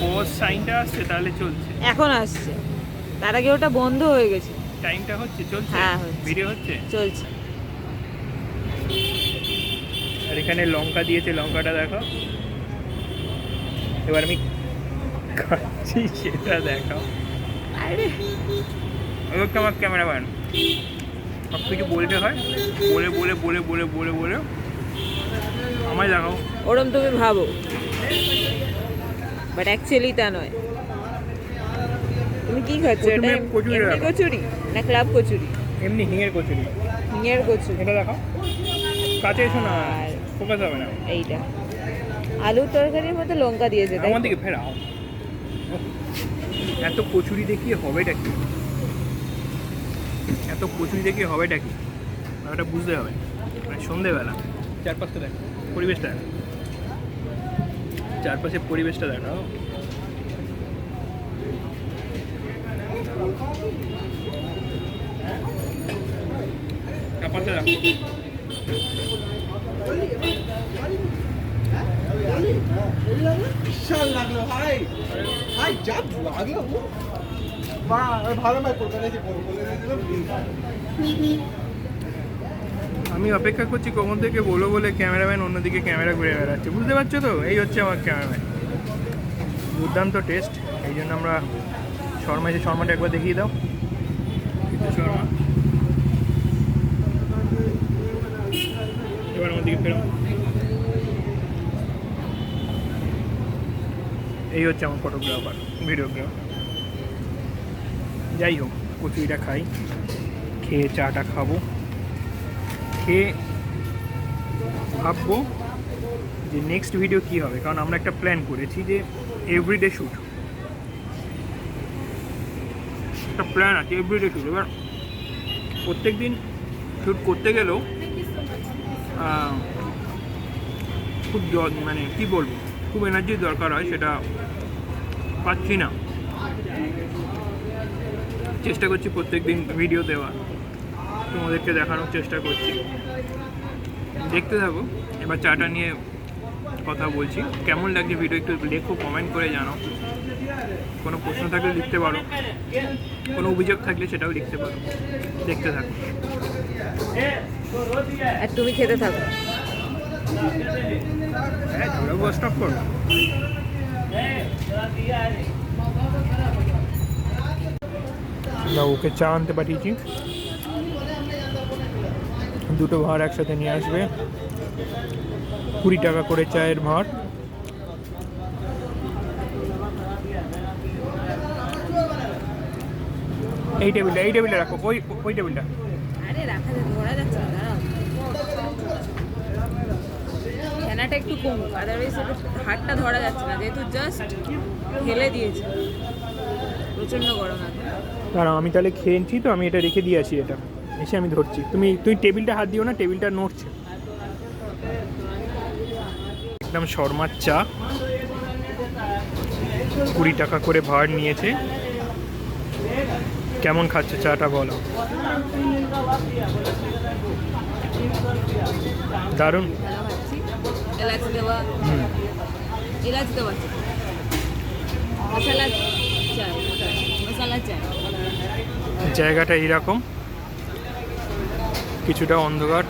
Pose সাইনটা আসছে তাহলে চলছে। এখন আসছে, তার আগে ওটা বন্ধ হয়ে গেছে। টাইমটা হচ্ছে, চলছে, হ্যাঁ হচ্ছে, ভিডিও হচ্ছে, চলছে। আর এখানে লঙ্কা দিয়েছে, লঙ্কাটা দেখো। এবার আমি খাচ্ছি সেটা দেখাও। আরে এবার তো আমার ক্যামেরাম্যান সব কিছু বলতে হয়, বলে বলে বলে বলে বলে বলে আমায় দেখাও। ওরম তুমি ভাবো, বাট অ্যাকচুয়ালি তা নয়। তুমি কি খাচ্ছ? এটা প্রথমে কচুরি এমনি রাখো। কচুরি না ক্লাব কচুরি? এমনি হিঙের কচুরি। হিঙের কচুরি। এটা দেখাও, কাছে এসো না, আর ফোকাস হবে না। এইটা আলুর তরকারির মধ্যে লঙ্কা দিয়েছে, তাই আমার তো? দিকে ফেরাও। এত কচুরি দেখিয়ে হবেটা কি? এত কচুরি দেখিয়ে হবেটা কি? ওটা বুঝতে হবে। মানে সন্ধেবেলা চারপাশটা দেখো, পরিবেশটা দেখো, চারপাশে পরিবেশটা দেখাও। চারপাশটা দেখো। বিশাল লাগলো ভাই, ভাই যা লাগলো ভালো ভাই কলকাতায় যে আমি অপেক্ষা করছি কখন থেকে বলো বলে ক্যামেরাম্যান অন্যদিকে ক্যামেরা ঘুরে বেড়াচ্ছে, বুঝতে পারছো তো? এই হচ্ছে আমার ক্যামেরাম্যান। দুর্দান্ত টেস্ট, এই জন্য আমরা শর্মা, যে শর্মাটা একবার দেখিয়ে দাও। শর্মা এবার আমার দিকে ফেরো। এই হচ্ছে আমার ফটোগ্রাফার, ভিডিওগ্রাফার। যাই হোক, কচুরিটা খাই, খেয়ে চাটা খাবো, খেয়ে ভাববো যে নেক্সট ভিডিও কী হবে। কারণ আমরা একটা প্ল্যান করেছি যে এভরিডে শ্যুট, একটা প্ল্যান আছে এভরিডে শ্যুট। এবার প্রত্যেক দিন শ্যুট করতে গেলেও খুব মানে কী বলবো, খুব এনার্জির দরকার হয়, সেটা পাচ্ছি না। চেষ্টা করছি প্রত্যেক দিন ভিডিও দেওয়ার, তোমাদেরকে দেখানোর চেষ্টা করছি, দেখতে থাকো। এবার চাটা নিয়ে কথা বলছি, কেমন লাগছে ভিডিও একটু লেখো, কমেন্ট করে জানাও। কোনো প্রশ্ন থাকলে লিখতে পারো, কোনো অভিযোগ থাকলে সেটাও লিখতে পারো। দেখতে থাকো। আর তুমি খেতে থাকো। হ্যাঁ, স্টপ করো। না, ওকে চা আনতে পাঠিয়েছি, দুটো ভাঁড় একসাথে নিয়ে আসবে, 20 টাকা করে চায়ের ভাঁড়। এই টেবিলটা রাখো, ওই টেবিলটা। আরে রাখা ধরা যাচ্ছে না, দাঁড়াও। ফেনাটা একটু কম, আদারওয়াইজ হাতটা ধরা যাচ্ছে না, যেহেতু জাস্ট ঢেলে দিয়েছে। প্রচণ্ড গরম আছে। দাঁড়াও, আমি তাহলে খেয়েছি তো, আমি এটা রেখে দিয়ে আসি, এটা এসে আমি ধরছি। তুমি টেবিলটা হাত দিও না, টেবিলটা নড়ছে। একদম শর্মার চা, 20 টাকা করে ভাড় নিয়েছে। কেমন খাচ্ছে চাটা বলো? দারুণ। ভালো খাচ্ছি। এলাচ দেওয়া, এলাচ দেওয়া মশলা চায়, মশলা চায়। জায়গাটা এইরকম, কিছুটা অন্ধকার,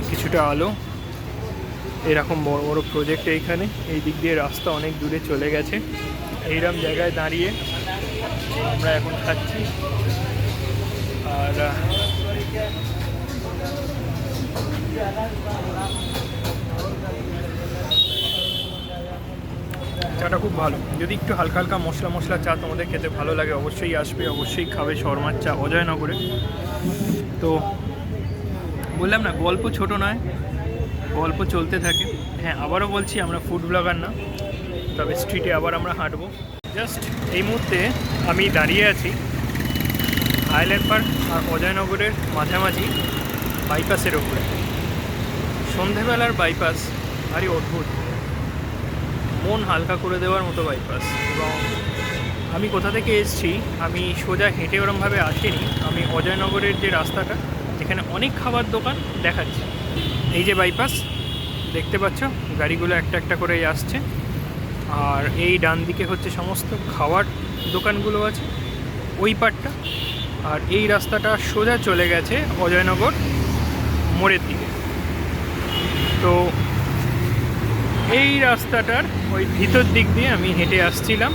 কিছুটা আলো, এরকম বড় বড় প্রজেক্ট এইখানে। এই দিক দিয়ে রাস্তা অনেক দূরে চলে গেছে। এইরকম জায়গায় দাঁড়িয়ে আমরা এখন খাচ্ছি। আর চাটা খুব ভালো। যদি একটু হালকা হালকা মশলা মশলা চা তোমাদের খেতে ভালো লাগে, অবশ্যই আসবে, অবশ্যই খাবে শর্মার চা অজয়নগরে। তো বললাম না, গল্প ছোট নয়, গল্প চলতে থাকে। হ্যাঁ, আবারও বলছি, আমরা ফুড ব্লগার না, তবে স্ট্রিটে আবার আমরা হাঁটবো। জাস্ট এই মুহূর্তে আমি দাঁড়িয়ে আছি হাইল্যান্ড পার্ক আর অজয়নগরের মাঝামাঝি বাইপাসের ওপরে। সন্ধেবেলার বাইপাস ভারী অদ্ভুত, মন হালকা করে দেওয়ার মতো বাইপাস। এবং আমি কোথা থেকে এসেছি, আমি সোজা হেঁটে ওরমভাবে আসিনি। আমি অজয়নগরের যে রাস্তাটা, এখানে অনেক খাবার দোকান দেখাচ্ছি। এই যে বাইপাস দেখতে পাচ্ছ, গাড়িগুলো একটা একটা করে আসছে। আর এই ডান দিকে হচ্ছে সমস্ত খাওয়ার দোকানগুলো আছে ওই পাটটা। আর এই রাস্তাটা সোজা চলে গেছে অজয়নগর মোড়ের দিকে। তো এই রাস্তাটার ওই ভিতর দিক দিয়ে আমি হেঁটে আসছিলাম,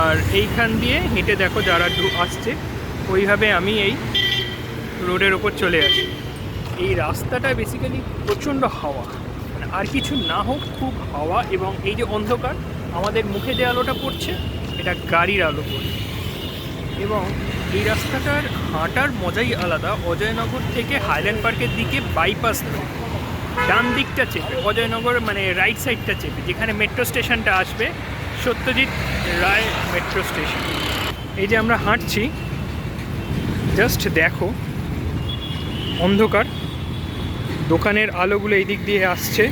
আর এইখান দিয়ে হেঁটে দেখো যারা আসছে ওইভাবে আমি এই রোডের ওপর চলে আসি। এই রাস্তাটা বেসিক্যালি প্রচণ্ড হাওয়া, মানে আর কিছু না হোক খুব হাওয়া, এবং এই যে অন্ধকার আমাদের মুখে যে আলোটা পড়ছে এটা গাড়ির আলো পড়ছে। এবং এই রাস্তাটার হাঁটার মজাই আলাদা। অজয়নগর থেকে হাইল্যান্ড পার্কের দিকে বাইপাস ধরে ডান দিকটা চেপে, অজয়নগর মানে রাইট সাইডটা চেপে, যেখানে মেট্রো স্টেশনটা আসবে, সত্যজিৎ রায় মেট্রো স্টেশন। এই যে আমরা হাঁটছি, জাস্ট দেখো অন্ধকার, দোকানের আলোগুলো এই দিক দিয়ে আসছে,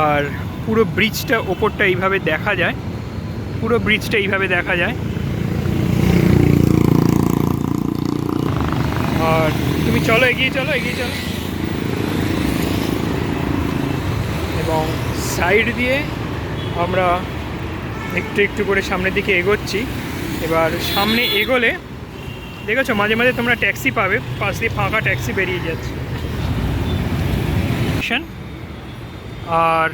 আর পুরো ব্রিজটা ওপরটা এইভাবে দেখা যায়, পুরো ব্রিজটা এইভাবে দেখা যায়। আর তুমি চলো, এগিয়ে চলো, এগিয়ে চলো। এবং সাইড দিয়ে আমরা একটু একটু করে সামনের দিকে এগোচ্ছি। এবার সামনে এগোলে দেখেছো মাঝে মাঝে তোমরা ট্যাক্সি পাবে, পাশ দিয়ে ফাঁকা ট্যাক্সি বেরিয়ে যাচ্ছে। আর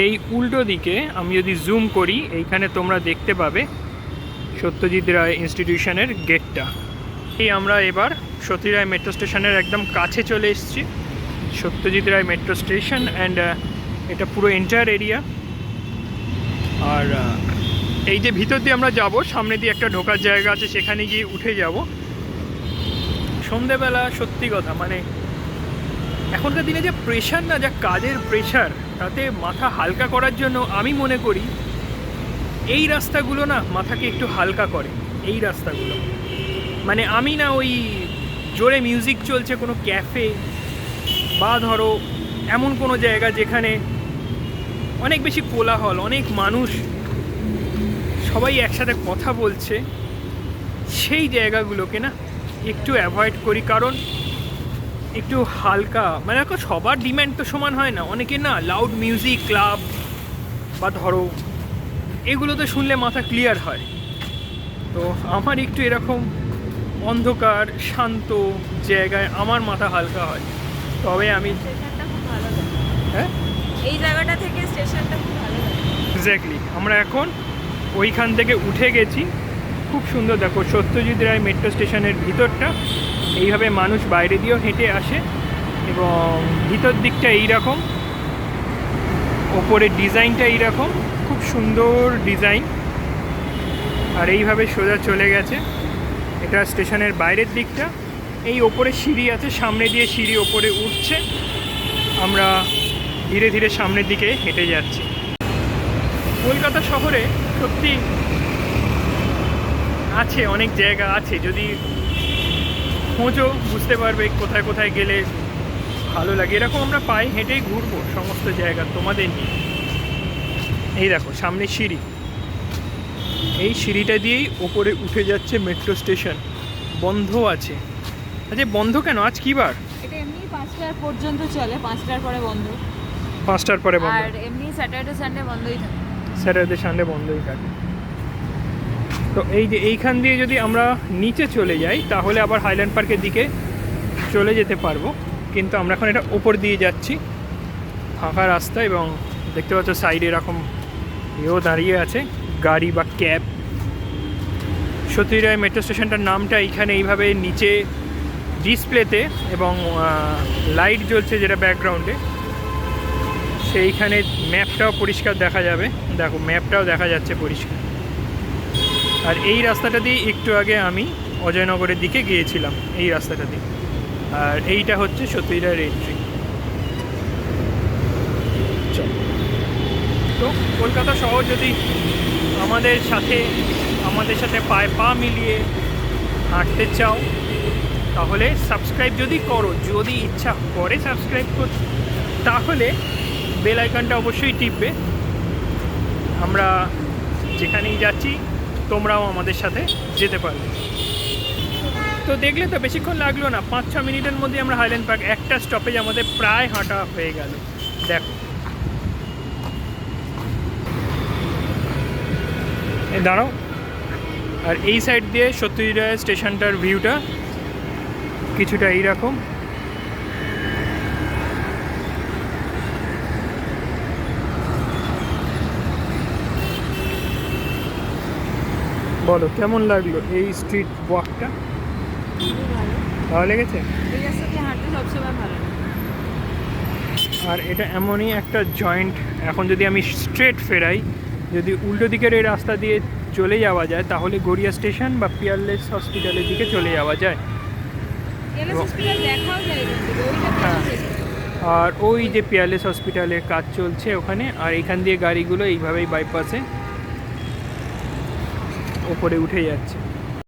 এই উল্টো দিকে আমি যদি জুম করি, এইখানে তোমরা দেখতে পাবে সত্যজিৎ রায় ইনস্টিটিউশনের গেটটা। এই আমরা এবার সত্যজিৎ রায় মেট্রো স্টেশনের একদম কাছে চলে এসেছি। Satyajit Ray metro station, and এটা পুরো এন্টায়ার এরিয়া। আর এই যে ভিতর দিয়ে আমরা যাব, সামনে দিয়ে একটা ঢোকার জায়গা আছে, সেখানে গিয়ে উঠে যাব। সন্ধেবেলা সত্যি কথা মানে এখনকার দিনে যে প্রেশার না, যা কাজের প্রেশার, তাতে মাথা হালকা করার জন্য আমি মনে করি এই রাস্তাগুলো না মাথাকে একটু হালকা করে। এই রাস্তাগুলো মানে আমি না ওই জোরে মিউজিক চলছে কোনো ক্যাফে, বা ধরো এমন কোনো জায়গা যেখানে অনেক বেশি কোলাহল, অনেক মানুষ সবাই একসাথে কথা বলছে, সেই জায়গাগুলোকে না একটু অ্যাভয়েড করি। কারণ একটু হালকা, মানে দেখো সবার ডিম্যান্ড তো সমান হয় না। অনেকে না লাউড মিউজিক ক্লাব বা ধরো এগুলো তো শুনলে মাথা ক্লিয়ার হয়। তো আমার একটু এরকম অন্ধকার শান্ত জায়গায় আমার মাথা হালকা হয়, তবে আমি স্টেশনটা খুব ভালো লাগে। হ্যাঁ, এই জায়গাটা থেকে স্টেশনটা খুব ভালো লাগে। এক্স্যাক্টলি। আমরা এখন ওইখান থেকে উঠে গেছি। খুব সুন্দর দেখো সত্যজিৎ রায় মেট্রো স্টেশনের ভিতরটা, এইভাবে মানুষ বাইরে দিয়েও হেঁটে আসে, এবং ভিতর দিকটা এইরকম, ওপরের ডিজাইনটা এইরকম, খুব সুন্দর ডিজাইন। আর এইভাবে সোজা চলে গেছে, এটা স্টেশনের বাইরের দিকটা। এই ওপরে সিঁড়ি আছে, সামনে দিয়ে সিঁড়ি ওপরে উঠছে, আমরা ধীরে ধীরে সামনের দিকে হেঁটে যাচ্ছি। কলকাতা শহরে সত্যি আছে, অনেক জায়গা আছে, যদি খোঁজো বুঝতে পারবে কোথায় কোথায় গেলে ভালো লাগে। এরকম আমরা পায়ে হেঁটেই ঘুরবো সমস্ত জায়গা তোমাদের নিয়ে। এই দেখো সামনে সিঁড়ি, এই সিঁড়িটা দিয়েই ওপরে উঠে যাচ্ছে মেট্রো স্টেশন। বন্ধ আছে। আচ্ছা বন্ধ কেন? আজ কী বার? এটা এমনি 5টার পর্যন্ত চলে, 5টার পরে বন্ধ। 5টার পরে বন্ধ, আর এমনি স্যাটারডে সানডে বন্ধই থাকে। স্যাটারডে সানডে বন্ধই থাকে। তো এই যে এইখান দিয়ে যদি আমরা নিচে চলে যাই তাহলে আবার হাইল্যান্ড পার্কের দিকে চলে যেতে পারবো, কিন্তু আমরা এখন এটা ওপর দিয়ে যাচ্ছি, ফাঁকা রাস্তা। এবং দেখতে পাচ্ছ সাইডে এরকম এও দাঁড়িয়ে আছে গাড়ি বা ক্যাব। সত্যজিৎ রায় মেট্রো স্টেশনটার নামটা এইখানে এইভাবে নিচে ডিসপ্লেতে, এবং লাইট জ্বলছে যেটা ব্যাকগ্রাউন্ডে, সেইখানে ম্যাপটাও পরিষ্কার দেখা যাবে। দেখো ম্যাপটাও দেখা যাচ্ছে পরিষ্কার। আর এই রাস্তাটা দিয়ে একটু আগে আমি অজয়নগরের দিকে গিয়েছিলাম, এই রাস্তাটা দিয়ে। আর এইটা হচ্ছে সত্যজিৎ রায়ের এন্ট্রি। তো কলকাতা শহর যদি আমাদের সাথে পায়ে পা মিলিয়ে হাঁটতে চাও তাহলে সাবস্ক্রাইব যদি করো, যদি ইচ্ছা করে সাবস্ক্রাইব করতে, তাহলে বেল আইকনটা অবশ্যই টিপবে। আমরা যেখানেই যাচ্ছি তোমরাও আমাদের সাথে যেতে পারবে। তো দেখলে তো বেশিক্ষণ লাগলো না, 5-6 মিনিটের মধ্যে আমরা হাইল্যান্ড পার্ক, একটা স্টপেজ আমাদের প্রায় হাঁটা হয়ে গেল। দেখো দাঁড়াও। আর এই সাইড দিয়ে সত্যজিৎ রায় স্টেশনটার ভিউটা কিছুটা এইরকম। বলো কেমন লাগলো এই স্ট্রিট ওয়াকটা? ভালো লেগেছে? এই রাস্তা দিয়ে হাঁটতে সবসময় ভালো লাগে। আর এটা এমনই একটা জয়েন্ট, এখন যদি আমি স্ট্রেট ফেরাই, যদি উল্টো দিকের এই রাস্তা দিয়ে চলে যাওয়া যায় তাহলে গড়িয়া স্টেশন বা পিয়ারলেস হসপিটালের দিকে চলে যাওয়া যায়। কেলাস হসপিটাল দেখাও যায় কিন্তু ওইটা হ্যাঁ। পেয়ে আর ওই যে পিয়ারলেস হসপিটালের কাজ চলছে ওখানে, আর এখান দিয়ে গাড়িগুলো এইভাবেই বাইপাসে ওপরে উঠে যাচ্ছে।